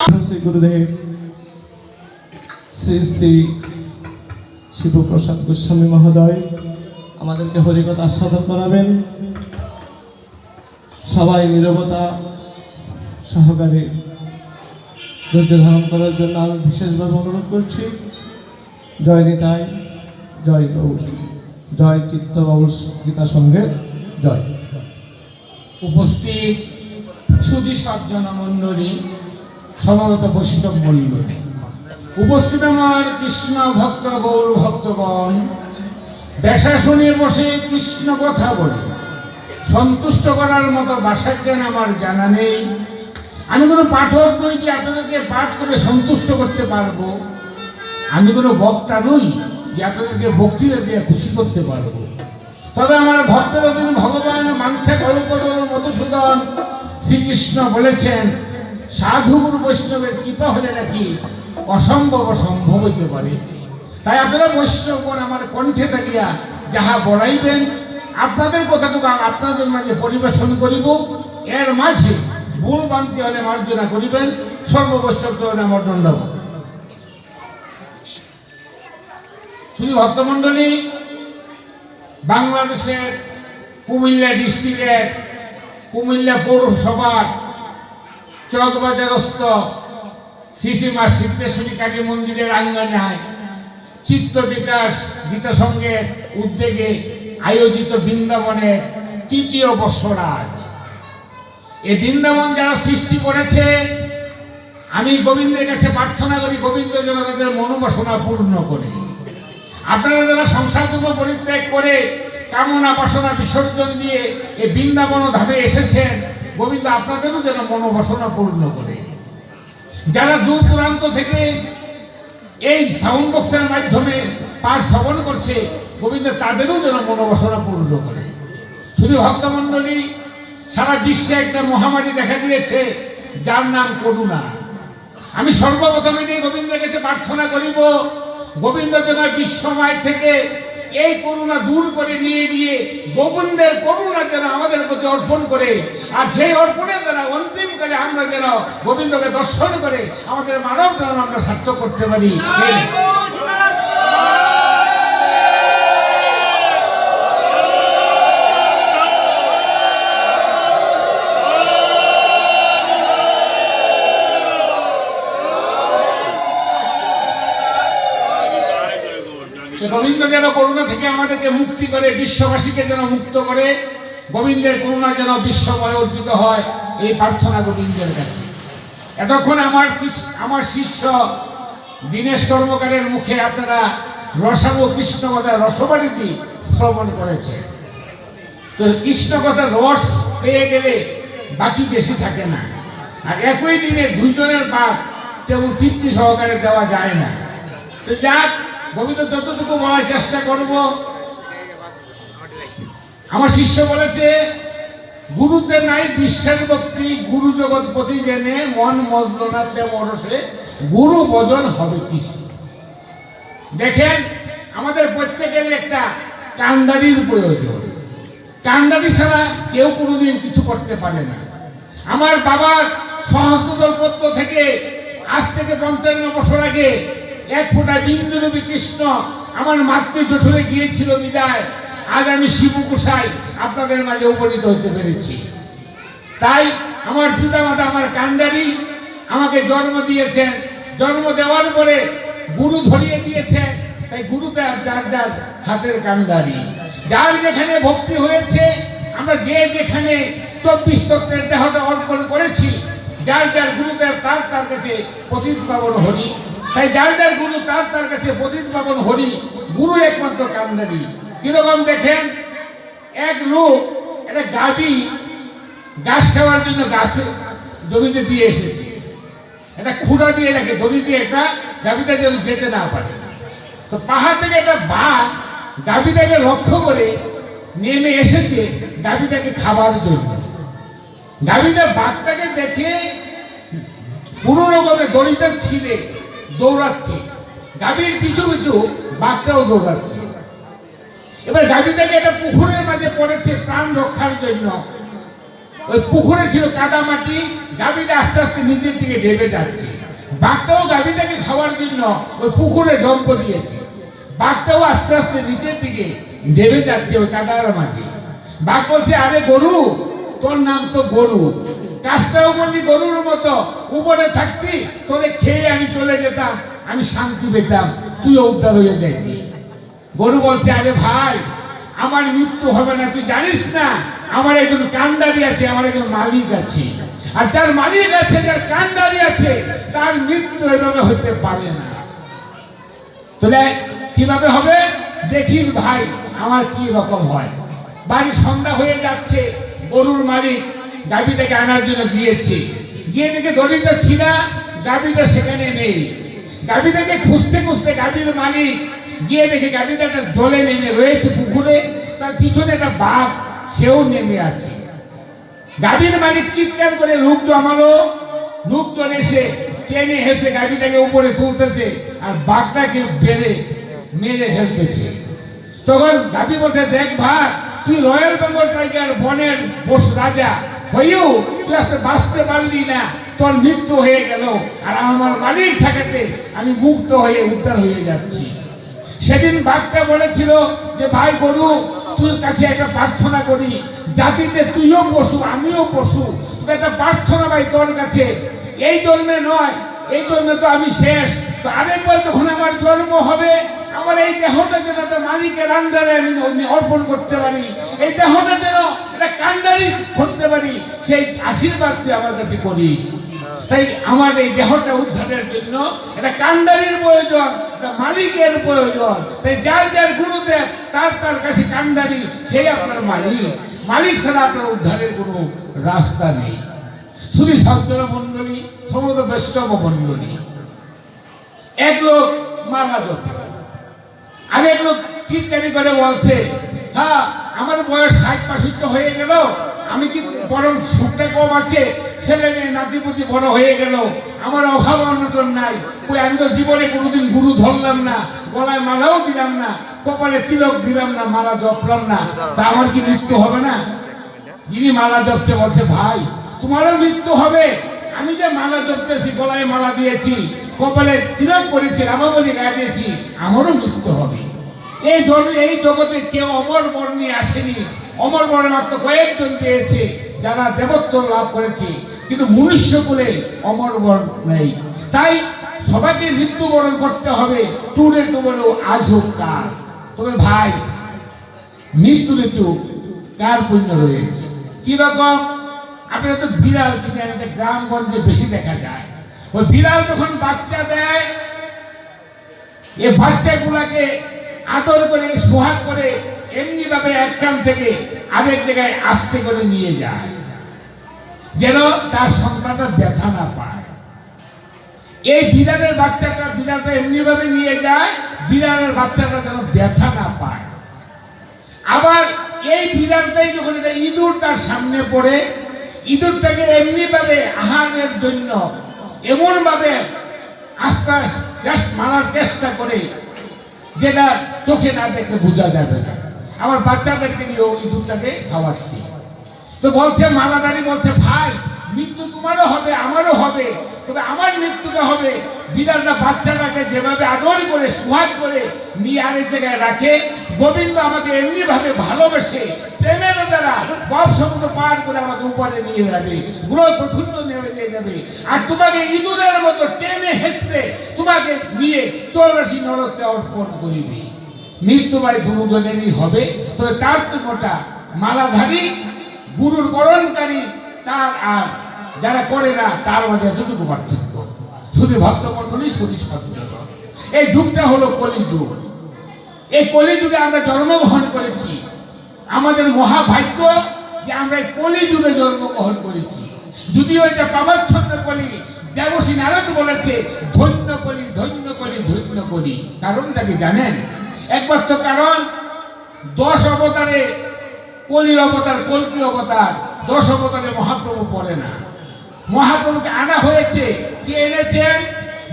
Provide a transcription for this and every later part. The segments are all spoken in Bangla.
শ্রী গুরুদেব শ্রী শ্রী শিবপ্রসাদ গোস্বামী মহোদয় আমাদেরকে হরিকথা আস্বাদন করাবেন। সবাই নীরবতা সহকারে ধৈর্য ধারণ করার জন্য আমি বিশেষভাবে অনুরোধ করছি। জয় নিতাই, জয় গৌর, জয় চিত্ত গৌর গীতা সঙ্গে জয়। উপস্থিত সুধী সজ্জন মণ্ডলী, সমবেত বৈষ্ণব মণ্ডলী, উপস্থিত আমার কৃষ্ণ ভক্ত গৌর ভক্তগণ, ব্যাসাসনে বসে কৃষ্ণ কথা বলে সন্তুষ্ট করার মতো ভাষাজ্ঞান আমার জানা নেই। আমি কোনো পাঠক নই যে আপনাদেরকে পাঠ করে সন্তুষ্ট করতে পারবো। আমি কোনো বক্তা নই যে আপনাদেরকে বক্তৃতা দিয়ে খুশি করতে পারবো। তবে আমার ভক্তরদিন ভগবান মাঞ্ছা কল্পতরু মধুসূদন শ্রীকৃষ্ণ বলেছেন, সাধুগুরু বৈষ্ণবের কৃপা হলে নাকি অসম্ভব সম্ভব হইতে পারে। তাই আপনারা বৈষ্ণবগণ আমার কণ্ঠে থাকিয়া যাহা বলাইবেন, আপনাদের কথাটুকু আপনাদের মাঝে পরিবেশন করিব। এর মাঝে ভুল বান্তি হলে মার্জনা করিবেন। সর্ববৈষ্ণব আমার দণ্ডবাদ। শুধু ভক্তমণ্ডলী, বাংলাদেশের কুমিল্লা ডিস্ট্রিক্টের কুমিল্লা পৌরসভার চকবাজারস্থ শ্রীমা সিদ্ধেশ্বরী কালী মন্দিরের আঙ্গনায় চিত্ত বিকাশ গীতা সংঘের উদ্যোগে আয়োজিত বৃন্দাবনের তৃতীয় বর্ষরাজ। এই বৃন্দাবন যারা সৃষ্টি করেছে, আমি গোবিন্দের কাছে প্রার্থনা করি গোবিন্দ যেন তাদের মনোবাসনা পূর্ণ করে। আপনারা যারা সংসারটুকু পরিত্যাগ করে কামনা বাসনা বিসর্জন দিয়ে এই বৃন্দাবন ধামে এসেছেন, গোবিন্দ আপনাদেরও যেন মনোবাসনা পূর্ণ করে। যারা দূর দূরান্ত থেকে এই সাউন্ড বক্সের মাধ্যমে পাঠ শ্রবণ করছে, গোবিন্দ তাদেরও যেন মনোবাসনা পূর্ণ করে। শুধু ভক্তমণ্ডলী, সারা বিশ্বে একটা মহামারী দেখা দিয়েছে যার নাম করুণা। আমি সর্বপ্রথমে গোবিন্দের কাছে প্রার্থনা করিব গোবিন্দ যেন বিশ্বময় থেকে এই করুণা দূর করে নিয়ে গিয়ে গোবিন্দের করুণা যেন আমাদের প্রতি অর্পণ করে, আর সেই অর্পণের দ্বারা অন্তিমকালে আমরা যেন গোবিন্দকে দর্শন করে আমাদের মানব যেন আমরা সার্থক করতে পারি। গোবিন্দ যেন করুণা থেকে আমাদেরকে মুক্তি করে, বিশ্ববাসীকে যেন মুক্ত করে, গোবিন্দের করুণা যেন বিশ্বময় অর্পিত হয়, এই প্রার্থনা গোবিন্দের কাছে। এতক্ষণ আমার শিষ্য দীনেশ কর্মকারের মুখে আপনারা রসালো কৃষ্ণ কথা রসবাণীতি শ্রবণ করেছে। তো কৃষ্ণ কথা রস পেয়ে গেলে বাকি বেশি থাকে না, আর একই দিনে দুইজনের পাঠ তেমন তৃপ্তি সহকারে দেওয়া যায় না। তো যাক, গোবিন্দ যতটুকু বলার চেষ্টা করব। আমার শিষ্য বলেছে, গুরুতে নাই বিশ্বাস ভক্তি, গুরু জগৎপতি জেনে মন মজলনা প্রেম রসে গুরু ভজন হবে কৃষ্ণ। দেখেন, আমাদের প্রত্যেকের একটা কান্ডারির প্রয়োজন। কান্ডারি ছাড়া কেউ কোনোদিন কিছু করতে পারে না। আমার বাবার সহস্রদলপত্র থেকে আজ থেকে 55 বছর আগে এক ফোঁটা বিন্দুরূপী কৃষ্ণ আমার মাতৃ জঠরে গিয়েছিল বিদায় আজ আমি শিবু গোসাই আপনাদের মাঝে উপনীত হতে পেরেছি। তাই আমার পিতামাতা আমার কান্ডারি, আমাকে জন্ম দিয়েছেন। জন্ম দেওয়ার পরে গুরু ধরিয়ে দিয়েছেন, তাই গুরুকে যার যার হাতের কান্ডারি। যার যেখানে ভক্তি হয়েছে, আমরা যে যেখানে 24 তত্ত্বের দেহটা অর্পণ করেছি, যার যার গুরুদেব তার তার কাছে পতিত পাবন হরি। তাই যার যার গুরু তার তার কাছে পতিত পাবন হরি। গুরু একমাত্র কান্ডারি। কিরকম দেখেন, এক লোক একটা গাভী ঘাস খাওয়ার জন্য গাছে জমিতে দিয়ে এসেছে, একটা খুঁড়া দিয়ে রাখে দড়ি দিয়ে, একটা গাভীটা যেন যেতে না পারে। তো পাহাড় থেকে একটা বাঘ গাভীটাকে লক্ষ্য করে নেমে এসেছে গাভীটাকে খাবার জন্য। গাভীটা বাঘটাকে দেখে কোনো রকমে দড়িটা ছিঁড়ে দৌড়াচ্ছে, গাভীর পিছু পিছু বাঘটাও দৌড়াচ্ছে। এবার গাভীটাকে একটা পুকুরের মাঝে পড়েছে প্রাণ রক্ষার জন্য। ওই পুকুরে ছিল কাদা মাটি, গাভীটা আস্তে আস্তে নিজের দিকে ডেবে যাচ্ছে। বাঘটাও গাভীটাকে খাওয়ার জন্য ওই পুকুরে জম্প দিয়েছে। বাঘটাও আস্তে আস্তে নিচের দিকে নেমে যাচ্ছে ওই কাদার মাঝে। বাঘ বলছে, আরে গরু, তোর নাম তো গরু, কাজটাও বললি গরুর মতো, উপরে থাকতি তোরে খেয়ে আমি চলে যেতাম, আমি শান্তি পেতাম, তুইও উদ্ধার হয়ে যাইতি। গরু বলছে, আরে ভাই, আমার মৃত্যু হবে না, তুই জানিস না আমার একজন কান্ডারি আছে, আমার একজন মালিক আছে, আর যার মালিক আছে, যার কান্ডারি আছে, তার মৃত্যু এভাবে হতে পারে না। তাহলে কিভাবে হবে দেখিস ভাই আমার কি রকম হয়। বাড়ি সন্ধ্যা হয়ে যাচ্ছে, গরুর মালিক গাভীটাকে আনার জন্য গিয়েছে, গিয়ে দেখে দড়িটা ছিঁড়া, গাভীটা সেখানে নেই। গাভীটাকে খুঁজতে খুঁজতে গাভীর মালিক গিয়ে দেখে গাভীটা একটা জলে নেমে রয়েছে পুকুরে, তার পিছনে একটা বাঘ, সেও নেমে আছে। গাভীর মালিক চিৎকার করে লোক জমালো, লোকজন এসে টেনে হেসে গাভীটাকে উপরে তুলতেছে, আর বাঘটাকে মেরে ফেলতেছে। তখন গাভী বলতে, দেখ ভাই, তুই রয়্যাল বেঙ্গল টাইগার, বনের বস রাজা হয়েও তুই আজকে বাঁচতে পারলি না, তোর মৃত্যু হয়ে গেল, আর আমার মালিক থাকাতে আমি মুক্ত হয়ে উদ্ধার হয়ে যাচ্ছি। সেদিন বাঘটা বলেছিল যে, ভাই গরু, তোর কাছে একটা প্রার্থনা করি, জাতিতে তুইও পশু আমিও পশু, একটা প্রার্থনা ভাই তোর কাছে, এই জন্মে নয়, এই জন্মে তো আমি শেষ, তো আরেকবার যখন আমার জন্ম হবে, আমার এই দেহটা যেন একটা মালিকের আন্ডারে আমি অর্পণ করতে পারি, এই দেহটা যেন একটা কান্ডারি করতে পারি, সেই আশীর্বাদ তুই আমার কাছে করিস। তাই আমার এই দেহটা উদ্ধারের জন্য একটা কান্ডারির প্রয়োজন, একটা মালিকের প্রয়োজন। তাই যার যার গুরুদেব, তার তার কাছে কান্ডারি, সেই আপনার মালিক। মালিক ছাড়া আপনার উদ্ধারের কোনো রাস্তা নেই। শুধু সজ্জন মন্ডলী, সমস্ত বৈষ্ণব মন্ডলী, এক লোক মারা জপে, আরেক লোক চিৎকারি করে বলছে, হ্যাঁ আমার বয়স 60-65 হয়ে গেল, আমি কি বরং সুখটা কম আছে, ছেলে মেয়ে নাতিপুতি বড় হয়ে গেল, আমার অভাব অনটন নাই, ওই আমি তো জীবনে কোনোদিন গুরু ধরলাম না, গলায় মালাও দিলাম না, কপালে তিলক দিলাম না, মালা জপলাম না, তা আমার কি মৃত্যু হবে না? যিনি মালা জপছে বলছে, ভাই তোমারও মৃত্যু হবে, আমি যে মালা জপতেছি, গলায় মালা দিয়েছি, কপালে তিলক করেছি, রামাবলী গায়ে দিয়েছি, আমারও মৃত্যু হবে। এই জগতে কেউ অমর বর নিয়ে আসেনি, অমর বরে মাত্র কয়েকজন পেয়েছে যারা দেবত্ব লাভ করেছে, কিন্তু মনুষ্য কুলে অমর বর নেই। তাই সবাইকে মৃত্যুবরণ করতে হবে, টুরে টুবলো আজ হোক কার। তবে ভাই, মৃত্যু ঋতু কার পুণ্য রয়েছে? কিরকম? আপনারা তো বিড়াল চিনেন, গ্রামগঞ্জে বেশি দেখা যায়। ওই বিড়াল যখন বাচ্চা দেয়, এই বাচ্চাগুলাকে আদর করে সোহাগ করে এমনি ভাবে একখান থেকে আরেক জায়গায় আস্তে করে নিয়ে যায়, যেন তার সন্তানটা ব্যথা না পায়। এই বিড়ালের বিড়ালটা এমনি ভাবে নিয়ে যায়, বিড়ালের বাচ্চাটা যেন ব্যথা না পায়। আবার এই বিড়ালটাই যখন এটা ইঁদুর তার সামনে পড়ে, ইঁদুরটাকে এমনি ভাবে আহারের জন্য এমন ভাবে আস্তে আস্তে মারার চেষ্টা করে, যেটা চোখে না দেখলে বোঝা যাবে না। আমার বাচ্চাদেরকে নিয়েও ইঁদুরটাকে খাওয়াচ্ছি। তো বলছে মালাদারি, বলছে, ভাই মৃত্যু তোমারও হবে, আমারও হবে, তবে আমার মৃত্যুটা হবে বিড়ালটা বাচ্চাটাকে যেভাবে আদর করে সোহাগ করে নিয়ে আরেক জায়গায় রাখে, গোবিন্দ আমাকে এমনি ভাবে ভালোবেসে প্রেমের দ্বারা বব সমুদ্র পার করে আমাকে উপরে নিয়ে যাবে, গ্রহ প্রথুণ্ড নেমে দিয়ে যাবে, আর তোমাকে ইঁদুরের মতো টেনে হেঁচড়ে তোমাকে নিয়ে চৌরাশি নরকতে অর্পণ করিবে। মৃত্যু ভাই গুরুজনেরই হবে, তবে তার তুলনাটা মালাধারী গুরুর বরণকারী তার আর যারা করে না তার মাঝে এতটুকু পার্থক্য। শুধু ভক্তমণ্ডলী, শুধু সজ্জন। এই যুগটা হলো কলিযুগ। এই কলিযুগে আমরা জন্মগ্রহণ করেছি। আমাদের মহাভাগ্য যে আমরা এই কলিযুগে জন্মগ্রহণ করেছি। যদিও এটা পাবাচ্ছন্ন কলি, দেবশ্রী নারদ বলেছে, ধন্য কলি, ধন্য কলি, ধন্য কলি। কারণটা কি জানেন? একমাত্র কারণ 10 অবতারে কলির অবতার, কল্কি অবতার, 10 অবতারে মহাপ্রভু পড়ে না। মহাপ্রভুকে আনা হয়েছে, কে এনেছেন?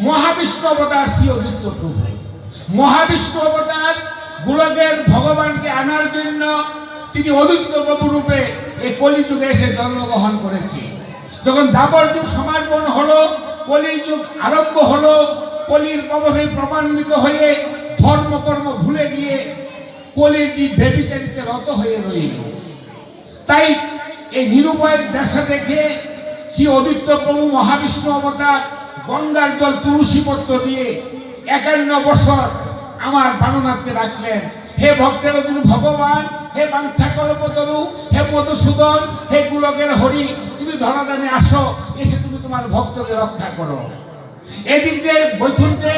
মহাবিষ্ণু অবতার শ্রী অদ্বৈত প্রভু। মহাবিষ্ণু অবতার গোলকের ভগবানকে আনার জন্য তিনি অদ্বৈত প্রভু রূপে এই কলিযুগে এসে জন্মগ্রহণ করেছে। যখন দাপর যুগ সমাপন হলো, কলির যুগ আরম্ভ হলো, কলির প্রভাবে প্রমাণিত হয়ে ধর্মকর্ম ভুলে গিয়ে কলির জীব ব্যভিচারিতে রত হয়ে রইল। তাই এই নিরুপায়ের দশা দেখে শ্রী অদ্বৈত প্রভু মহাবিষ্ণু অবতার গঙ্গার জল তুলসীপত্র দিয়ে 51 বছর আমার বাননাথকে ডাকলেন, হে ভক্তের অধীন ভগবান, হে বাঞ্ছা কল্পতরু, হে মধুসূদন, হে গোলকের হরি, তুমি ধরাধামে আসো, এসে তুমি তোমার ভক্তকে রক্ষা করো। এদিক দিয়ে বৈকুণ্ঠে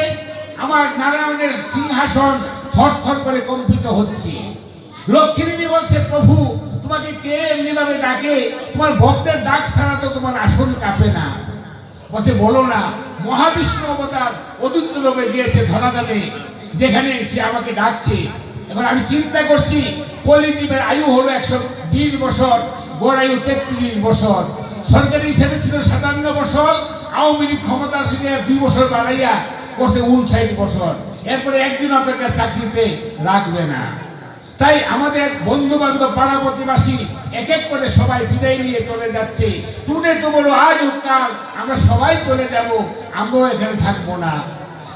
আমার নারায়ণের সিংহাসন থরথর করে কম্পিত হচ্ছে। লক্ষ্মী বলছে, প্রভু তোমাকে কে এমনিভাবে ডাকে, তোমার ভক্তের ডাক ছাড়া তো তোমার আসন কাঁপে না। বলছে, বলো না, মহাবিষ্ণু অবতার অদ্বৈত লোকে গিয়েছে ধরাধামে, যেখানে সে আমাকে ডাকছে। এখন আমি চিন্তা করছি, কলিজীবের আয়ু হলো 120 বছর, গড় আয়ু 33 বছর, সরকারি হিসেবে ছিল 57 বছর, আওয়ামী লীগ ক্ষমতা ছিল 2 বছর বাড়াইয়া করছে 59 বছর। এরপরে একদিন আপনাকে চাকরিতে রাখবে না। তাই আমাদের বন্ধু বান্ধব পাড়া প্রতিবাসী এক এক করে সবাই বিদায় নিয়ে চলে যাচ্ছে। টুনে তো বড় আজ কাল আমরা সবাই চলে যাব, আমরাও এখানে থাকবো না।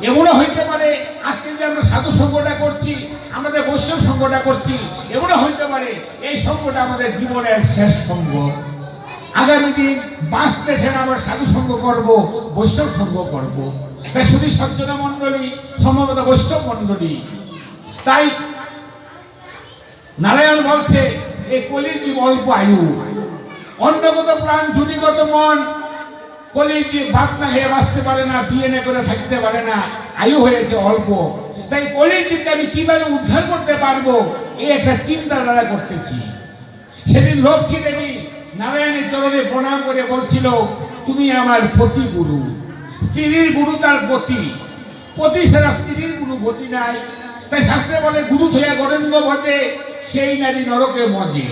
এমনও হইতে পারে আজকে যে আমরা সাধু সঙ্গটা করছি, আমাদের বৈষ্ণব সঙ্গটা করছি, এমনও হইতে পারে এই সঙ্গটা আমাদের জীবনের শেষ সঙ্গ। আগামী দিন বাঁচতে সেটা আমরা সাধু সঙ্গ করব, বৈষ্ণব সঙ্গ করব। তাই শুধু সজ্জনা মণ্ডলী, সম্ভবত বৈষ্ণব মণ্ডলী। তাই নারায়ণ বলছে, এই কলির জীব অল্প আয়ু, অন্নগত প্রাণ জুটিগত মন, কলির জীব ভাত না খেয়ে বাঁচতে পারে না, বিয়ে না করে থাকতে পারে না, আয়ু হয়েছে অল্প। তাই কলির জীবকে আমি কিভাবে উদ্ধার করতে পারবো, এই একটা চিন্তাধারা করতেছি। সেদিন লক্ষ্মী দেবী নারায়ণের চরণে প্রণাম করে বলছিল, তুমি আমার পতি গুরু। স্ত্রীর গুরু তার পতি, পতি ছাড়া স্ত্রীর কোনো গতি নাই। তাই শাস্ত্রে বলে, গুরু থইয়া গরেন্দ্র ভজে, সেই নারী নরকে মজে।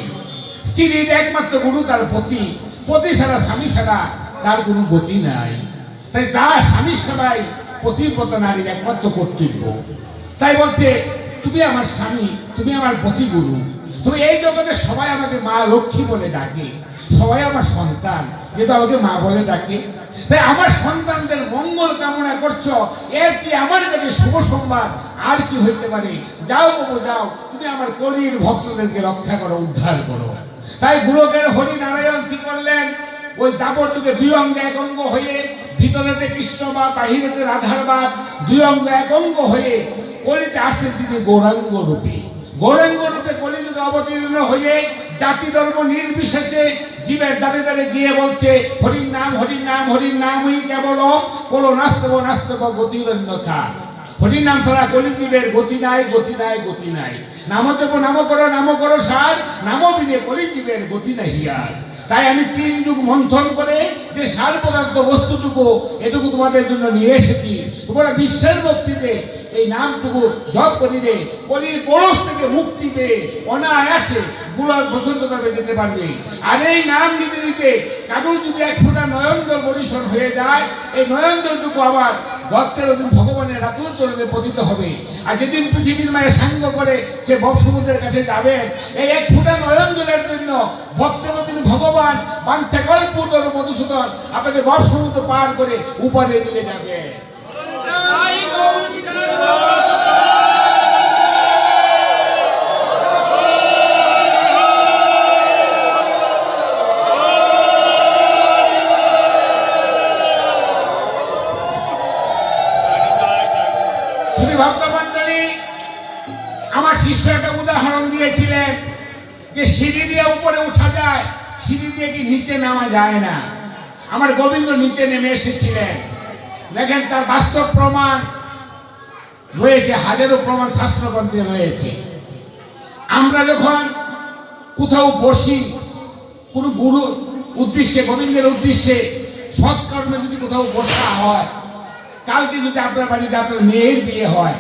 স্ত্রীর একমাত্র গুরু তার পতি, পতি ছাড়া স্বামী ছাড়া তার কোনো গতি নাই। তাই তার স্বামী সেবাই পতিব্রতা নারীর একমাত্র কর্তব্য। তাই বলছে, তুমি আমার স্বামী, তুমি আমার পতি গুরু। তুমি এই জগতে সবাই আমাকে মা লক্ষ্মী বলে ডাকে, সবাই আমার সন্তান, যেহেতু আমাকে মা বলে ডাকে। তাই আমার সন্তানদের মঙ্গল কামনা করছো, এর কি আমার কাছে শুভ সংবাদ আর কি হইতে পারে? যাও বাবু যাও, তুমি আমার কলির ভক্তদেরকে রক্ষা করো, উদ্ধার করো। তাই গোলকের হরি নারায়ণ কি করলেন, ওই দাপর যুগে 2 অঙ্গ 1 অঙ্গ হয়ে, ভিতরেতে কৃষ্ণ বা বাহিরেতে রাধার বাদ, 2 অঙ্গ 1 অঙ্গ হয়ে কলিতে আসছেন তিনি গৌরাঙ্গ রূপে। গৌরাঙ্গ রূপে কলিযুগে অবতীর্ণ হয়ে জাতি ধর্ম নির্বিশেষে জীবের দাঁড়ে দাঁড়ে গিয়ে বলছে, হরির নাম হরির নাম হরির নামই কেবল, কোলো নাস্তব নাস্তব গতির অন্যথা। হরির নাম ছাড়া কলিজীবের গতি নাই, গতি নাই, গতি নাই। নাম জপ নাম করো সার, নাম বিনে কলিজীবের গতি নাই আর। তাই আমি 3 যুগ মন্থন করে যে সার পদার্থ বস্তুটুকু এটুকু তোমাদের জন্য নিয়ে এসেছি। তোমরা বিশ্বের ভক্তিতে এই নামটুকু জপ করিলে কলির কলস থেকে মুক্তি পেয়ে অনায়াসে বুড়ার প্রচন্ডভাবে যেতে পারবে। আর এই নাম নিতে নিতে কারোর যদি 1 ফোঁটা নয়নজল পরিশন হয়ে যায়, এই নয়নজলটুকু আবার ভক্তের অধীন ভগবানের রাতুল চরণে পতিত হবে। আর যেদিন পৃথিবীর মায়ের সাঙ্গ করে সে ভব সমুদ্রের কাছে যাবে, এই 1 ফোঁটা নয়নজলের জন্য ভক্তের অধীন ভগবান বাঞ্ছা কল্পতরু মধুসূদন আপনাকে ভব সমুদ্র পার করে উপরে নিয়ে যাবে। আমার শিষ্য একটা উদাহরণ দিয়েছিলেন যে সিঁড়ি দিয়ে উপরে উঠা যায়, সিঁড়ি দিয়ে কি নিচে নামা যায় না। আমার গোবিন্দ নিচে নেমে এসেছিলেন, দেখেন তার বাস্তব প্রমাণ রয়েছে, হাজারো প্রমাণ শাস্ত্রগ্রন্থে রয়েছে। আমরা যখন কোথাও বসি কোনো গুরু উদ্দেশ্যে, গোবিন্দের উদ্দেশ্যে সৎকর্মে যদি কোথাও বসা হয়, কালকে যদি আপনার বাড়িতে আপনার মেয়ের বিয়ে হয়,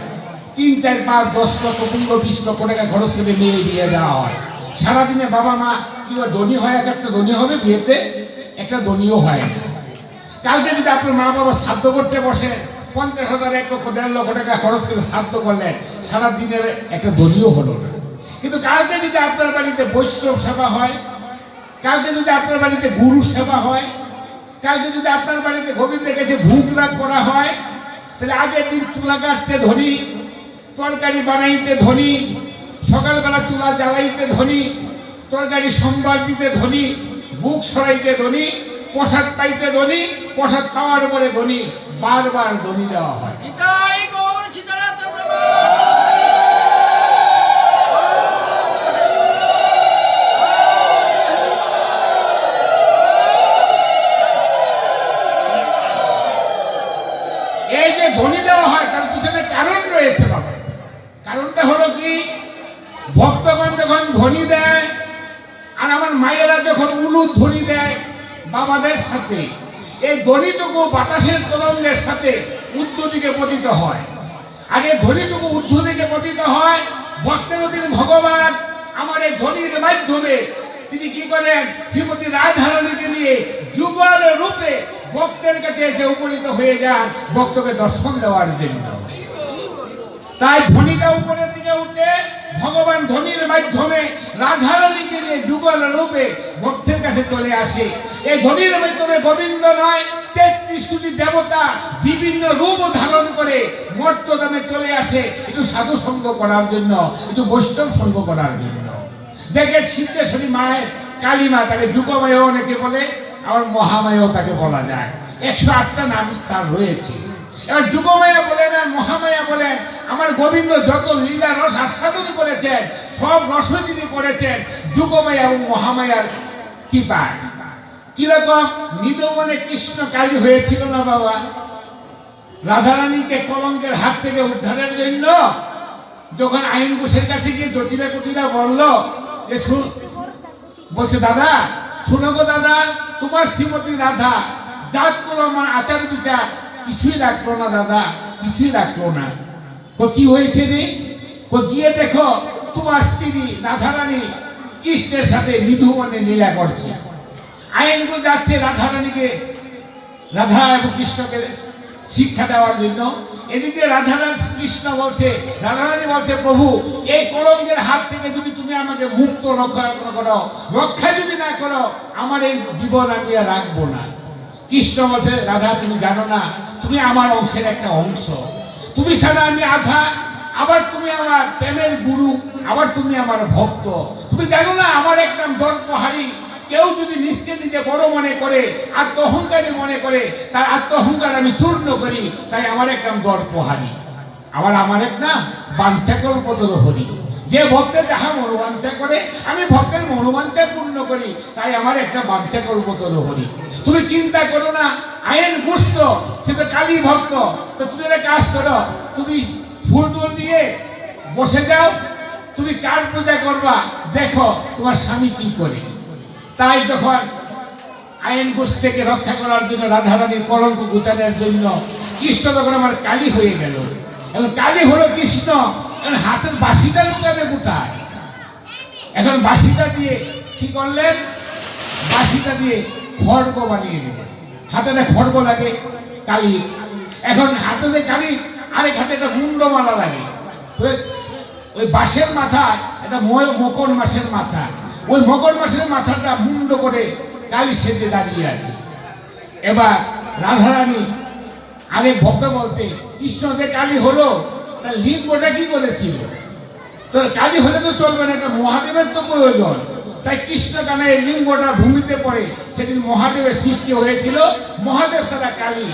3, 4, 5, 10 লক্ষ 15, 20 লক্ষ টাকা খরচ করে মেয়ে বিয়ে দেওয়া হয়। সারাদিনে বাবা মা কি ধনী হয়, একটা ধনী হবে বিয়েতে, একটা ধনীও হয় না। কালকে যদি আপনার মা বাবা শ্রাদ্ধ করতে বসে, 50,000, 1 লক্ষ 1.5 লক্ষ টাকা খরচ করে শ্রাদ্ধ করলেন, সারাদিনের একটা ধনীও হলো না। কিন্তু কালকে যদি আপনার বাড়িতে বৈষ্ণব সেবা হয়, কালকে যদি আপনার বাড়িতে গুরু সেবা হয়, কালকে যদি আপনার বাড়িতে গোবিন্দের কাছে ভোগ লাভ করা হয়, তাহলে আগের দিন চুলা কাটতে ধনী, তরকারি বানাইতে ধনী, সকালবেলা চুলা জ্বালাইতে ধনী, তরকারি সম্বার দিতে ধনী, বুক সরাইতে ধনী, প্রসাদ পাইতে ধনী, প্রসাদ খাওয়ার পরে ধনী, বারবার ধনী দেওয়া হয়। এই যে ধনী দেওয়া হয় তার পিছনে কারণ রয়েছে বাবা। কারণটা হলো কি, ভক্তগণ যখন ধনী দেয় আর আমার মায়েরা যখন উলুদ ধ্বনি দেয় বাবাদের সাথে, এই ধ্বনিটুকু বাতাসের তরঙ্গের সাথে ঊর্ধ্ব দিকে পতিত হয়। আর এই ধ্বনিটুকু ঊর্ধ্ব দিকে পতিত হয়, ভক্তের অধীন ভগবান আমার এই ধ্বনির মাধ্যমে তিনি কি করেন, শ্রীমতী রাধারানীকে নিয়ে যুগল রূপে ভক্তের কাছে এসে উপনীত হয়ে যান ভক্তকে দর্শন দেওয়ার জন্য। তাই ধ্বনিটা উপরের দিকে উঠে ভগবান ধ্বনির মাধ্যমে রাধারানীকে নিয়ে যুগল রূপে ভক্তের কাছে চলে আসে। এই ধ্বনির মাধ্যমে গোবিন্দ নয় ৩৩ কোটি দেবতা বিভিন্ন রূপ ধারণ করে মর্তদামে চলে আসে একটু সাধু সঙ্গ করার জন্য, একটু বৈষ্ণব সঙ্গ করার জন্য। দেখেন সিদ্ধেশ্বরী মায়ের কালীমা, তাকে যুগমায়ও অনেকে বলে, আবার মহামায়াও তাকে বলা যায়। ১০৮টা নাম তার রয়েছে। এবার যুগমায়া বলেন আর মহামায়া বলেন, আমার গোবিন্দ যত লীলা রস আস্বাদন করেছেন সব রস তিনি করেছেন যুগমায়া এবং মহামায়ার কৃপায়। কিরকম নিদমনে কৃষ্ণ কালী হয়েছিল না বাবা, রাধারানীকে কলঙ্কের হাত থেকে উদ্ধারের জন্য যখন আইন ঘোষের কাছে গিয়ে জটিলা কুটিলা বলল, বলছে দাদা শুনো গো দাদা, তোমার শ্রীমতী রাধা জাত করো আমার আচার বিচার কিছুই রাখলো না দাদা, কিছুই রাখলো না। কি হয়েছে রে? গিয়ে দেখো তোমার স্ত্রী রাধারানী কৃষ্ণের সাথে নিধুমনে লীলা করছে। আইনগো যাচ্ছে রাধারানীকে, রাধা এবং কৃষ্ণকে শিক্ষা দেওয়ার জন্য। এদিকে রাধারানী কৃষ্ণ বলছে, রাধারানী বলছে প্রভু এই কলঙ্কের হাত থেকে যদি তুমি আমাকে মুক্ত রক্ষা করো, রক্ষা যদি না করো আমার এই জীবন আমি আর রাখবো না। কৃষ্ণ বলছে রাধা তুমি জানো না, তুমি আমার অংশের একটা অংশ, তুমি ছাড়া আমি আধা, আবার তুমি আমার প্রেমের গুরু, আবার তুমি আমার ভক্ত। তুমি জানো না আমার এক নাম দর্পহারী। কেউ যদি নিজকে নিজে বড় মনে করে, আত্ম অহংকারী মনে করে, তার আত্ম অহংকার আমি চূর্ণ করি। তাই আমার এক নাম দর্পহারী, আবার আমার এক নাম বাঞ্ছাকল্পতরু হরি। যে ভক্তের যাহা মনোবাঞ্ছা করে আমি ভক্তের মনোবাঞ্ছা পূর্ণ করি, তাই আমার একটা বাঞ্ছাকল্পতরু হরি। তুমি চিন্তা করো না, আইন গুস্ত সে তো কালী ভক্ত, তো তুমি একটা কাজ করো, তুমি ফুল টুল দিয়ে বসে যাও, তুমি কার পূজা করবা দেখো তোমার স্বামী কি করে। তাই যখন আইন গোষ্ঠ থেকে রক্ষা করার জন্য রাধারানীর কলঙ্ক গুটানোর জন্য কৃষ্ণ তখন আমার কালী হয়ে গেল, এবং কালী হলো কৃষ্ণ। এখন হাতের বাঁশিটা লুকাবে কোথায়? এখন বাঁশিটা দিয়ে কি করলেন, বাঁশিটা দিয়ে খড়গ বানিয়ে দিলেন। হাতে খড়গ লাগে কালী, এখন হাতে কালী, আরেক হাতে একটা মুন্ডমালা লাগে। ওই বাঁশের মাথায় একটা মকর মাসের মাথা, ওই মকর মাসের মাথাটা মুন্ড করে কালী সেজে দাঁড়িয়ে আছে। এবার রাধারানী আরেক ভক্ত বলতে, কৃষ্ণ যে কালী হলো তার লিঙ্গটা কি করেছিল? তো কালী হলে তো চলবে না, একটা মহাদেবের তো প্রয়োজন। তাই কৃষ্ণ কানে এই লিঙ্গটা ভূমিতে পড়ে সেদিন মহাদেবের সৃষ্টি হয়েছিল। মহাদেব ছাড়া কালী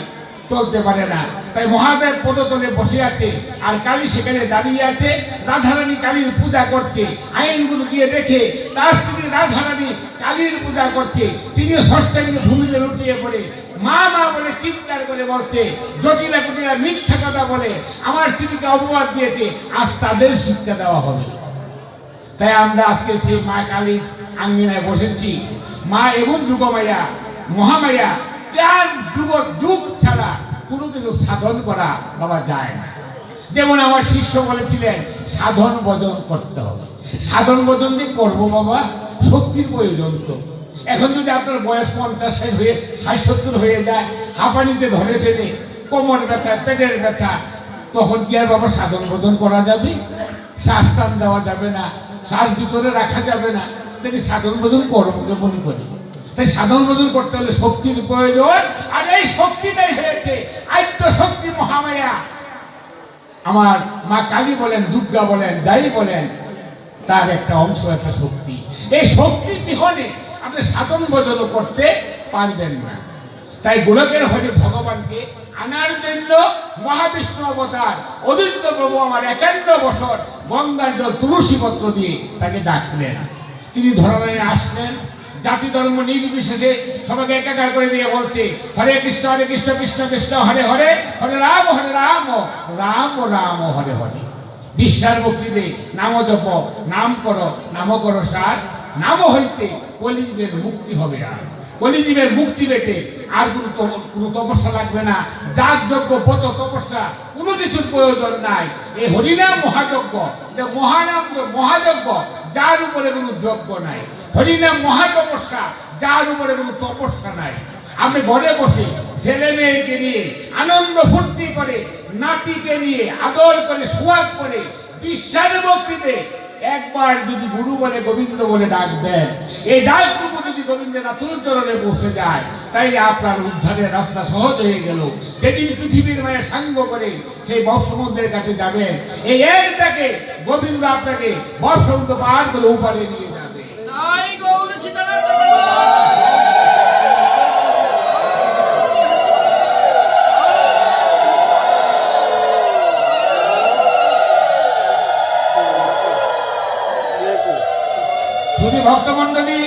চলতে পারে না, তাই মহাদেব পদতলে বসে আছে আর কালী সেখানে দাঁড়িয়ে আছে। রাধারানী কালীর পূজা করছে, আইনগুলো গিয়ে দেখে তার স্ত্রী রাধারানী কালীর পূজা করছে। তিনি ষষ্ঠাঙ্গে ভূমিতে লুটিয়ে পড়ে মা মা বলে চিৎকার করে বলছে, জটিলা কুটিলা মিথ্যা কথা বলে আমার স্ত্রীকে অপবাদ দিয়েছে, আজ তাদের শিক্ষা দেওয়া হবে। তাই আমরা আজকে সেই মা কালীর আঙ্গিনায় বসেছি। মা এবং যুগমায়া মহামায়া তার যুগ ছাড়া কোনো কিছু সাধন করা বাবা যায় না। যেমন আমার শিষ্য বলেছিলেন সাধন ভজন করতে হবে। সাধন ভজন যে করবো বাবা, শক্তির প্রয়োজন তো। এখন যদি আপনার বয়স 50 হয়ে 60-70 হয়ে যায়, হাঁপানিতে ধরে ফেলে, কোমর ব্যথা, পেটের ব্যথা, তখন কি আর বাবা সাধন ভজন করা যাবে? শ্বাস টান দেওয়া যাবে না, শ্বাস ভিতরে রাখা যাবে না, তাহলে সাধন ভজন করবো মনে করি। তাই সাধন ভজন করতে হলে শক্তির প্রয়োজন, আর এই শক্তিটাই হয়েছে আদ্য শক্তি মহামায়া। আমার মা কালী বলেন, দুর্গা বলেন, যাই বলেন, তার একটা অংশ, একটা শক্তি। এই শক্তি বিহনে আপনি সাধন ভজন করতে পারবেন না। তাই গোলকের হরি ভগবানকে আনার জন্য মহাবিষ্ণু অবতার অদিত্য প্রভু আমার 51 বছর গঙ্গার জল তুলসী পত্র দিয়ে তাকে ডাকলেন। তিনি ধরনে আসলেন, জাতি ধর্ম নির্বিশেষে সবাইকে একাকার করে দিয়ে বলছে, হরে কৃষ্ণ কৃষ্ণ কৃষ্ণ হরে হরে, হরে রাম রাম রাম হরে হরে। বিশ্বাস ভক্তিতে নাম জপ, নাম করো সার, নাম হইতে কলিজীবের মুক্তি হবে। আর কলিজীবের মুক্তি পেতে আর কোনো তপস্যা লাগবে না। যার যজ্ঞ পত তপস্যা কোনো কিছুর প্রয়োজন নাই। এই হরিনাম মহাযজ্ঞ, মহানাম মহাযজ্ঞ, যার উপরে কোনো যজ্ঞ নাই। হরিনাম মহাতপস্যা, যার উপরে কোনো তপস্যা নাই। আমি ঘরে বসে ছেলে মেয়েকে নিয়ে আনন্দ ফুর্তি করে, নাতিকে নিয়ে আদর করে, সুয়াদ করে, বিশ্বাস ভক্তিতে একবার যদি গুরু বলে গোবিন্দ বলে ডাকবেন, এই ডাকটুকু যদি গোবিন্দের আতুল চরণে বসে যায়, তাইলে আপনার উদ্ধারের রাস্তা সহজ হয়ে গেল। যেদিন পৃথিবীর মায়ের সাঙ্গ করে সেই বর্ষমুদ্রের কাছে যাবেন, এই একটাকে গোবিন্দ আপনাকে বর্ষমুদ্র পার করে উপারে নিয়ে যাবে। শুধু ভক্তমন্ডলী,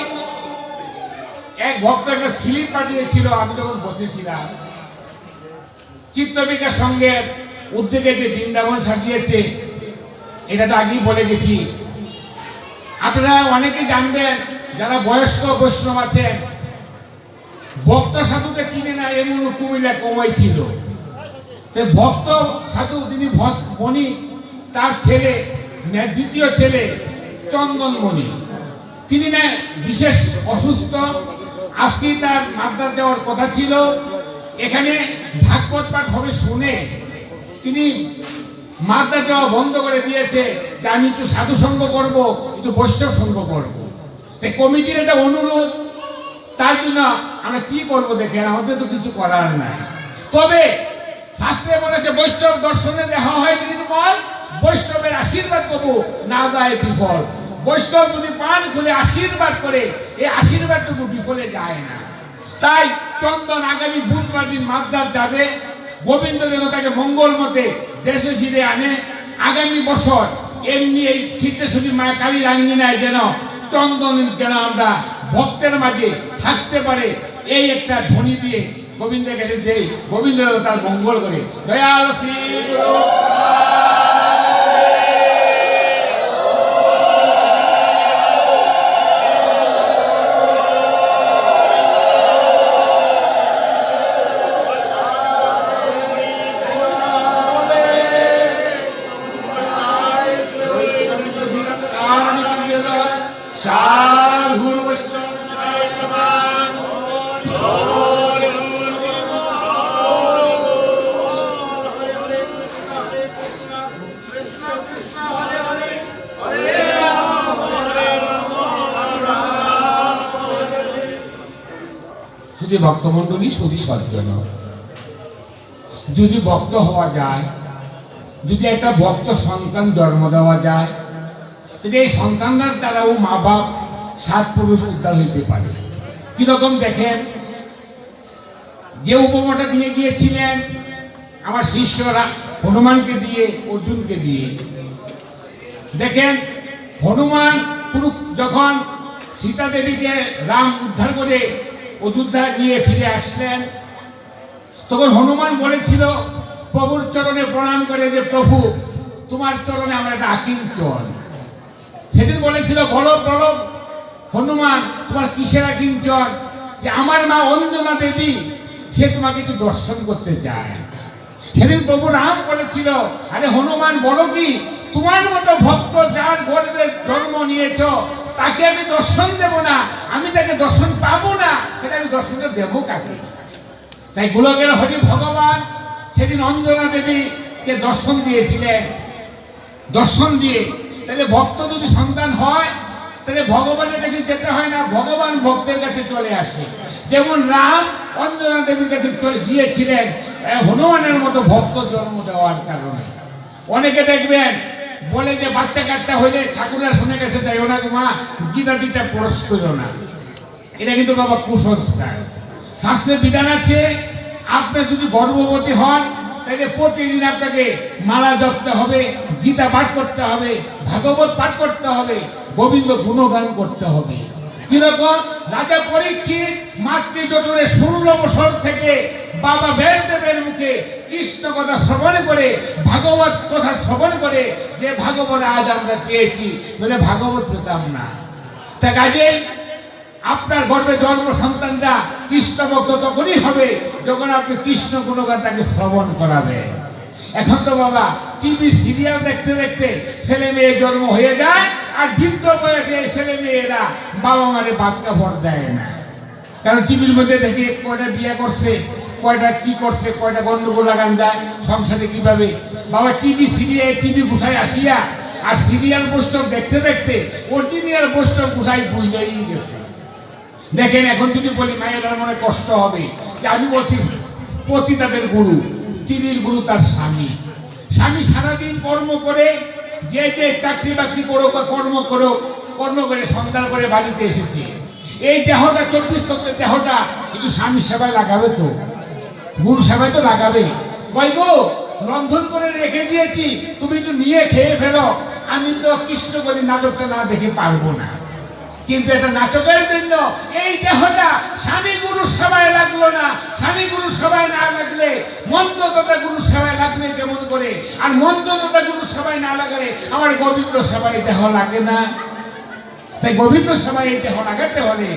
এক ভক্ত একটা স্লিপ পাঠিয়েছিল, আমি যখন বসেছিলাম। চিত্তবিকার সঙ্গে উদ্যোগে যে বৃন্দাবন সাজিয়েছে, এটা তো আগেই বলে গেছি। আপনারা অনেকে জানবেন, যারা বয়স্ক বৈষ্ণব আছেন, ভক্ত সাধুকে চিনে না এমন কুমিল্লা কমাই ছিল। ভক্ত সাধু তিনি মণি, তার ছেলে, দ্বিতীয় ছেলে চন্দনমণি, তিনি না বিশেষ অসুস্থ। আজকে তার মাদ্রাজ যাওয়ার কথা ছিল। এখানে ভাগবত পাঠ হবে শুনে তিনি মাদ্রাজ যাওয়া বন্ধ করে দিয়েছে, যে আমি একটু সাধু সঙ্গ করবো, একটু বৈষ্ণব সঙ্গ করবো। তাই কমিটির একটা অনুরোধ, তার জন্য আমরা কি করবো দেখেন, আমাদের তো কিছু করার নাই। তবে শাস্ত্রে বলেছে বৈষ্ণব দর্শনে দেখা হয় নির্মল, বৈষ্ণবের আশীর্বাদ কবু না যায় বিফল। বৈষ্ণব যদি পান খুলে আশীর্বাদ করে, এই আশীর্বাদটুকু বিফলে যায় না। তাই চন্দন আগামী বুধবার দিন মাদ্রাজ যাবে। গোবিন্দ যেন তাকে মঙ্গল মতে দেশে ফিরে আনে। আগামী বছর এমনি এই সিদ্ধেশ্বরী মা কালীর আঙ্গিনায় যেন চন্দন যেন আমরা ভক্তের মাঝে থাকতে পারে, এই একটা ধ্বনি দিয়ে গোবিন্দের কাছে দেই, গোবিন্দ তার মঙ্গল করে। দয়াল শ্রী ভক্তমন্ডলী শুধু সজ্জন। যদি ভক্ত হওয়া যায়, যদি একটা ভক্ত সন্তান জন্ম দেওয়া যায়, তাহলে এই সন্তানদের দ্বারাও মা বাপ 7 পুরুষ উদ্ধার হইতে পারে। কিরকম দেখেন, যে উপমাটা দিয়ে গিয়েছিলেন আমার শিষ্যরা হনুমানকে দিয়ে, অর্জুনকে দিয়ে, দেখেন হনুমান যখন সীতা দেবীকে রাম উদ্ধার করে অযোধ্যা নিয়ে ফিরে আসলেন, তখন হনুমান বলেছিল প্রভুর চরণে প্রণাম করে, যে প্রভু তোমার চরণে আমার একটা আকিঞ্চন। সেদিন বলেছিল, বলো বলো হনুমান তোমার কিসের আকিঞ্চন? যে আমার মা অঞ্জনা দেবী, সে তোমাকে একটু দর্শন করতে চায়। সেদিন প্রভু রাম বলেছিল, আরে হনুমান বলো কি, তোমার মতো ভক্ত যার গর্ভে জন্ম নিয়েছ, তাকে আমি দর্শন দেব না, আমি তাকে দর্শন পাবো না, সেটা আমি দর্শনটা দেবো কাকে? তাই গোলকের হরি ভগবান সেদিন অঞ্জনা দেবীকে দর্শন দিয়েছিলেন। দর্শন দিয়ে তাহলে ভক্ত যদি সন্তান হয়, তাহলে ভগবানের কাছে যেতে হয় না, ভগবান ভক্তের কাছে চলে আসে। যেমন রাম অঞ্জনা দেবীর কাছে চলে গিয়েছিলেন হনুমানের মতো ভক্ত জন্ম দেওয়ার কারণে। অনেকে দেখবেন বলে যে বাচ্চা কাচ্চা হইলে ঠাকুরের শুনে গেছে যাই ওনাকে মা গীতা টিতা পড়স করো না, এটা কিন্তু বাবা কুসংস্কার। শাস্ত্রে বিধান আছে, আপনি যদি গর্ভবতী হন তাহলে প্রতিদিন আপনাকে মালা জপতে হবে, গীতা পাঠ করতে হবে, ভাগবত পাঠ করতে হবে, গোবিন্দ গুণগান করতে হবে। কিরকম? রাজা পরীক্ষিত মাতৃ জঠরে 16 বছর থেকে বাবা ব্যাসদেবের মুখে কৃষ্ণ কথা শ্রবণ করে, ভাগবত কথা শ্রবণ করে যে ভাগবত আজ আমরা পেয়েছি, বলে ভাগবত পেতাম না। তা কাজেই আপনার গর্ভে জন্ম সন্তানরা কৃষ্ণ ভক্ত তখনই হবে যখন আপনি কৃষ্ণ গুণগান তাকে শ্রবণ করাবেন। এখন তো বাবা টিভি সিরিয়াল দেখতে দেখতে ছেলে মেয়ে জন্ম হয়ে যায়, আর বৃদ্ধ বয়সে ছেলে মেয়েরা বাবা মারে বাদ কাপড় দেয় না। কারণ টিভির মধ্যে দেখে কয়টা বিয়ে করছে, কয়টা কি করছে, কয়টা গন্ডগোল লাগান যায় সংসারে কিভাবে। বাবা টিভি সিরিয়াল টিভি ঘুষায় আসিয়া আর সিরিয়াল বৈষ্ণব দেখতে দেখতে অরিজিনাল বৈষ্ণব ঘুষাই বুঝাই গেছে। দেখেন এখন যদি বলি মায়ের মনে কষ্ট হবে যে আমি পতিতাদের গুরু, স্ত্রীর গুরু তার স্বামী। স্বামী সারাদিন কর্ম করে, যে যে চাকরি বাকরি করো বা কর্ম করে সন্ধ্যার করে বাড়িতে এসেছে, এই দেহটা 24 ঘন্টার দেহটা একটু স্বামীর সেবায় লাগাবে, তো গুরু সেবায় তো লাগাবে। কই গো রন্ধন করে রেখে দিয়েছি, তুমি একটু নিয়ে খেয়ে ফেলো, আমি তো কৃষ্ণ বলি নাটকটা না দেখে পারবো না। কিন্তু এটা নাটকের জন্য এই দেহটা স্বামী গুরু সেবায় লাগলো না। স্বামী গুরু সেবায় না লাগলে মন্ত্রদাতা গুরু সেবায় লাগবে কেমন করে? আর মন্ত্রদাতা গুরু সেবায় না লাগলে আমার গোবিন্দ সেবায় দেহ লাগে না। তাই গোবিন্দ সেবায় এই দেহ লাগাতে হলে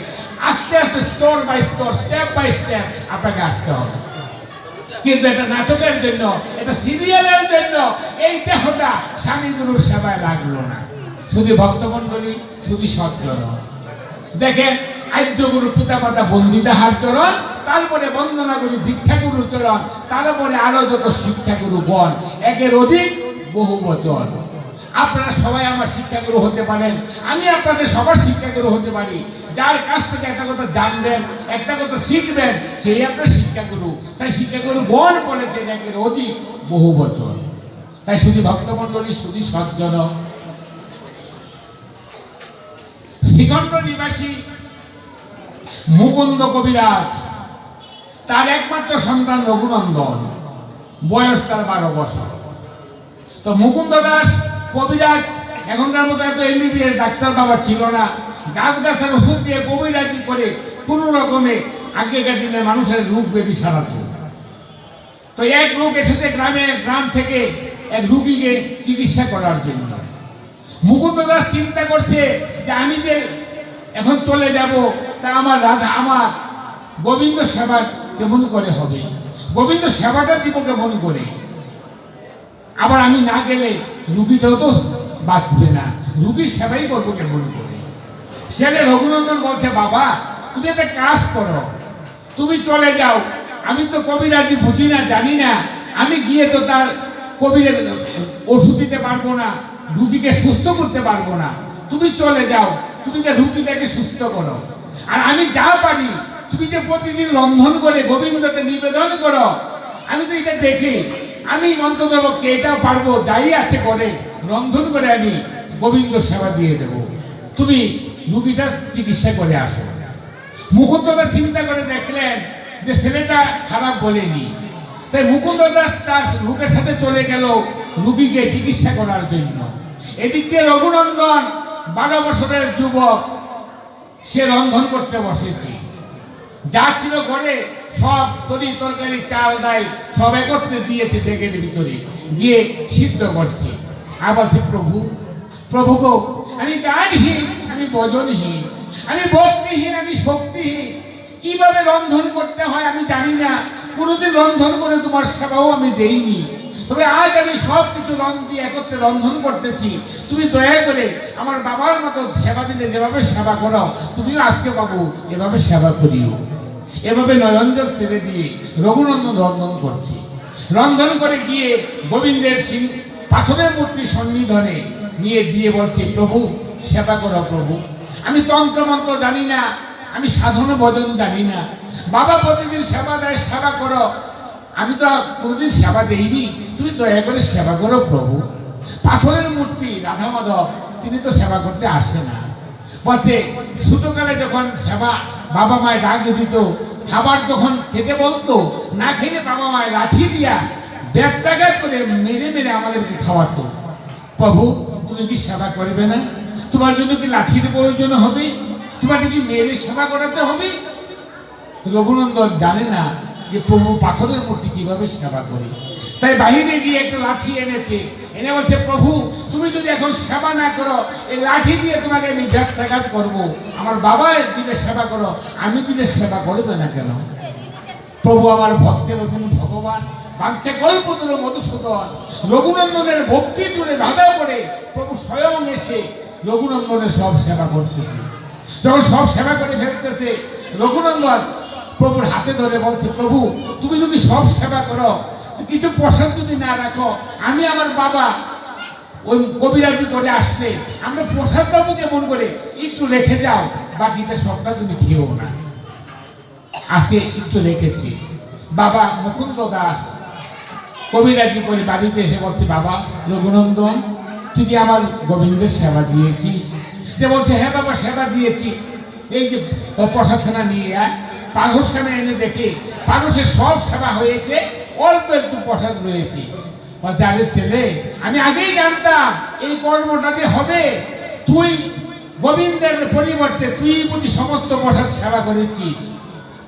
আস্তে আস্তে স্তর বাই স্তর, স্টেপ বাই স্টেপ আপনাকে আসতে হবে। কিন্তু এটা নাটকের জন্য, এটা সিরিয়ালের জন্য এই দেহটা স্বামী গুরুর সেবায় লাগলো না। শুধু ভক্তমন্ডলী, শুধু সজ্জন দেখেন, আদ্য গুরু পিতা মাতা বন্দিদাহার চরণ, তারপরে বন্দনা গুরু দীক্ষা গুরু চরণ, তারপরে আরো যত শিক্ষা গুরু গণ, একের অধিক বহু বচন। আপনারা সবাই আমার শিক্ষাগুরু হতে পারেন, আমি আপনাদের সবার শিক্ষাগুরু হতে পারি। যার কাছ থেকে একটা কথা জানবেন, একটা কথা শিখবেন, সেই আপনার শিক্ষাগুরু। তাই শিক্ষাগুরু গণ বলেছেন একের অধিক বহু বচন। তাই শুধু ভক্তমন্ডলী, শুধু সজ্জন। শ্রীখণ্ড নিবাসী মুকুন্দ কবিরাজ, তার একমাত্র সন্তান রঘুনন্দন, বয়স তার 12 বছর। তো মুকুন্দ দাস কবিরাজ, এখনকার মতো এত এমবিবিএস ডাক্তার বাবা ছিল না, গাছ গাছের ওষুধ দিয়ে কবিরাজি করে কোনো রকমে আগেকার দিনে মানুষের রোগ ব্যাধি সারাতো। তো এক লোক এসেছে গ্রাম থেকে এক রুগীকে চিকিৎসা করার জন্য। মুকুন্দ দাস চিন্তা করছে যে আমি যে এখন চলে যাব, তা আমার গোবিন্দ সেবা কেমন করে হবে, গোবিন্দ সেবাটা দিব কেমন করে, আবার আমি না গেলে রুগীটাও তো বাঁচবে না, রুগীর সেবাই করবো কেমন করে। ছেলে রঘুনন্দন বলছে, বাবা তুমি একটা কাজ করো, তুমি চলে যাও, আমি তো কবিরাজি বুঝি না, জানি না, আমি গিয়ে তো তার কবিরের ওষুধ দিতে পারবো না, রুগীকে সুস্থ করতে পারবো না, তুমি চলে যাও, তুমি যে রুগীটাকে সুস্থ করো। আর আমি যা পারি, তুমি যে প্রতিদিন রন্ধন করে গোবিন্দকে নিবেদন করো, আমি তো এটা দেখি, আমি অন্তত এটা পারবো, যাই আছে করে রন্ধন করে আমি গোবিন্দ সেবা দিয়ে দেব, তুমি রুগীটা চিকিৎসা করে আসো। মুকুন্দদা চিন্তা করে দেখলেন যে ছেলেটা খারাপ বলেনি, তাই মুকুন্দ দাস তার লোকের সাথে চলে গেল রুগীকে চিকিৎসা করার জন্য। এদিক দিয়ে রঘুনন্দন 12 বছরের যুবক, সে রন্ধন করতে বসেছে। যা ছিল ঘরে সব তরকারি চাল ডাল সব একত্রে দিয়েছে ডেকের ভিতরে, দিয়ে সিদ্ধ করছে। আবার সে প্রভু গো, আমি গানহীন, আমি ভজনহীন, আমি ভক্তিহীন, আমি শক্তিহীন, কিভাবে রন্ধন করতে হয় আমি জানি না, কোনোদিন রন্ধন করে তোমার সেবাও আমি দেইনি, তবে আজ আমি সব কিছু একত্রে রন্ধন করতেছি, তুমি দয়া করে আমার বাবার মতো সেবা দিলে যেভাবে সেবা করো, তুমিও আজকে বাবু এভাবে সেবা করিও। এভাবে নয়নজল ছেড়ে দিয়ে রঘুনন্দন রন্ধন করছে। রন্ধন করে গিয়ে গোবিন্দের পাথরের মূর্তি সন্নিধানে নিয়ে দিয়ে বলছে, প্রভু সেবা করো, প্রভু আমি তন্ত্রমন্ত্র জানি না, আমি সাধন ভজন জানি না। বাবা প্রতিদিন সেবা দেয়, সেবা করো। আমি তো কোনোদিন সেবা দেইনি, তুমি দয়া করে সেবা করো প্রভু। পাথরের মূর্তি রাধা মাধব, তিনি তো সেবা করতে আসে না। বলছে ছোটকালে যখন সেবা বাবা মায় ডাক দিত, খাবার যখন খেতে বলতো, না খেলে বাবা মায় লাঠি দিয়া ব্যাগটাগাত করে মেরে মেরে আমাদেরকে খাওয়াতো। প্রভু তুমি কি সেবা করবে না? তোমার জন্য কি লাঠির প্রয়োজন হবে? তোমাকে কি মেরে সেবা করাতে হবে? রঘুনন্দন জানে না যে প্রভু পাথরের মূর্তি কিভাবে সেবা করে। তাই বাহিরে গিয়ে একটা লাঠি এনেছে, এনে বলছে প্রভু তুমি যদি এখন সেবা না করো, এই লাঠি দিয়ে তোমাকে আমি ব্যর্থাঘাত করবো। আমার বাবা দিলে সেবা করো, আমি দিলে সেবা করবে না কেন? প্রভু আমার ভক্তের অধীন ভগবান, ভাবছে কল্পতর মধুসূদন। রঘুনন্দনের ভক্তি তুলে বাধা পড়ে প্রভু স্বয়ং এসে রঘুনন্দনের সব সেবা করতেছে। যখন সব সেবা করে ফেলতেছে, রঘুনন্দন প্রভুর হাতে ধরে বলছে প্রভু তুমি যদি সব সেবা করো, কিছু প্রসাদ যদি না রাখো, আমি আমার বাবা ওই কবিরাজি করে আসলে আমরা প্রসাদ পাবো কেমন করে? একটু রেখে যাও, বাকিটা সবটা তুমি খেয়েও না। আজকে একটু রেখেছি। বাবা মুকুন্দ দাস কবিরাজি করে বাড়িতে এসে বলছে বাবা রঘুনন্দন তুই কি আমার গোবিন্দের সেবা দিয়েছিস? যে বলছে হ্যাঁ বাবা সেবা দিয়েছি। এই যে প্রসাদখানা নিয়ে পাগসখানা এনে দেখে পাগসের সব সেবা হয়েছে, অল্প একটু প্রসাদ রয়েছে। যাদের ছেলে আমি আগেই জানতাম এই কর্মটা যে হবে, তুই গোবিন্দের পরিবর্তে তুই বুঝি সমস্ত প্রসাদ সেবা করেছিস।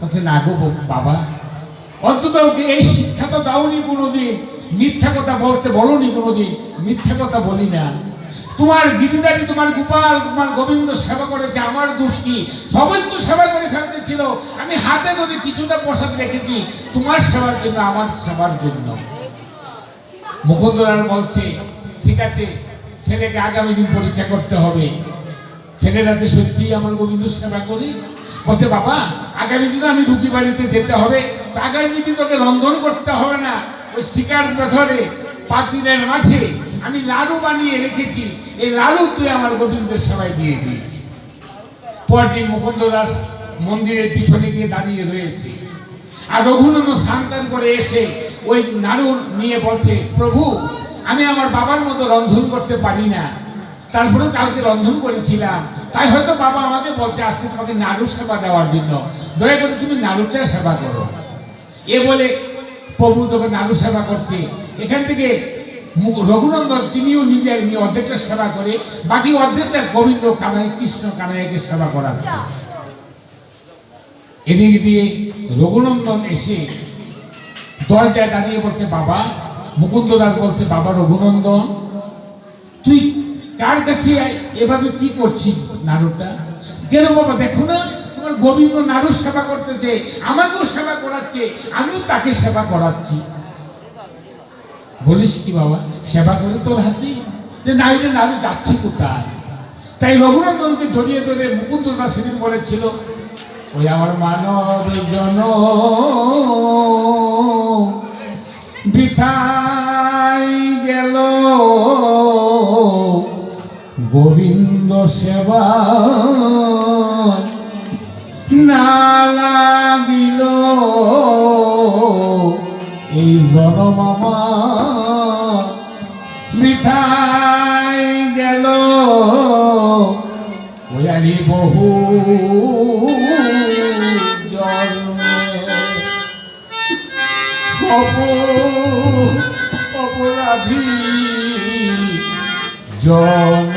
বলছে না গো বাবা, অন্তত ওকে এই শিক্ষা তো দাওনি কোনোদিন, মিথ্যা কথা বলতে বলনি কোনোদিন, মিথ্যা কথা বলি না। তোমার গিরিদারি তোমার গোপাল তোমার গোবিন্দ সেবা করেছে, আমার দোষ কি? সবাই তো সেবা করে ফেলতে ছিল, আমি হাতে ধরে কিছুটা প্রসাদ রেখেছি তোমার সেবার জন্য, আমার সেবার জন্য। মুকুন্দলাল বলছে ঠিক আছে ছেলেকে আগামী দিন পরীক্ষা করতে হবে, ছেলেরাতে সত্যি আমার গোবিন্দ সেবা করি। বলছে বাবা আগামী দিনে আমি রুগী বাড়িতে যেতে হবে, আগামী দিন তোকে রন্ধন করতে হবে না, ওই শিকার পাথরে পাতিলের মাঝে আমি লাড়ু বানিয়ে রেখেছি, এই লাড়ু তুই আমার গোবিন্দের সেবায় দিয়ে দিস। পরদিন মুকুন্দ দাস মন্দিরের পিছনে গিয়ে দাঁড়িয়ে রয়েছে, আর রঘুনন্দন স্নান করে এসে ওই নাড়ু নিয়ে বলছে প্রভু আমি আমার বাবার মতো রন্ধন করতে পারি না, তারপরে কালকে রন্ধন করেছিলাম, তাই হয়তো বাবা আমাকে বলছে আজকে তোমাকে নাড়ু সেবা দেওয়ার জন্য, দয়া করে তুমি নাড়ুটা সেবা করো। এ বলে প্রভু তোকে নাড়ু সেবা করছে। এখান থেকে রঘুনন্দন তিনিও নিজের নিয়ে অর্ধেকটা সেবা করে, বাকি অর্ধেকটা গোবিন্দ কানাই কৃষ্ণ কানাইকে সেবা করাচ্ছে। এদিক দিয়ে রঘুনন্দন এসে দরজায় দাঁড়িয়ে বলছে বাবা, মুকুন্দ দাস বলছে বাবা রঘুনন্দন তুই কার কাছে এভাবে কি করছিস নাড়ুটা? কেন বাবা দেখো না তোমার গোবিন্দ নাড়ু সেবা করতেছে, আমাকেও সেবা করাচ্ছে, আমিও তাকে সেবা করাচ্ছি। বলিস কি বাবা সেবা করে তোর হাতে যে নাইলে নাড়ু যাচ্ছি কোথায়? তাই রঘুনন্দনকে জড়িয়ে ধরে মুকুন্দ দাস সেদিন বলেছিল ওই আমার মানব জন বৃথাই গেল গোবিন্দ সেবা না লাগিল এই জনম আমার বৃথাই গেল ওই আমি বহু অপরাধী জন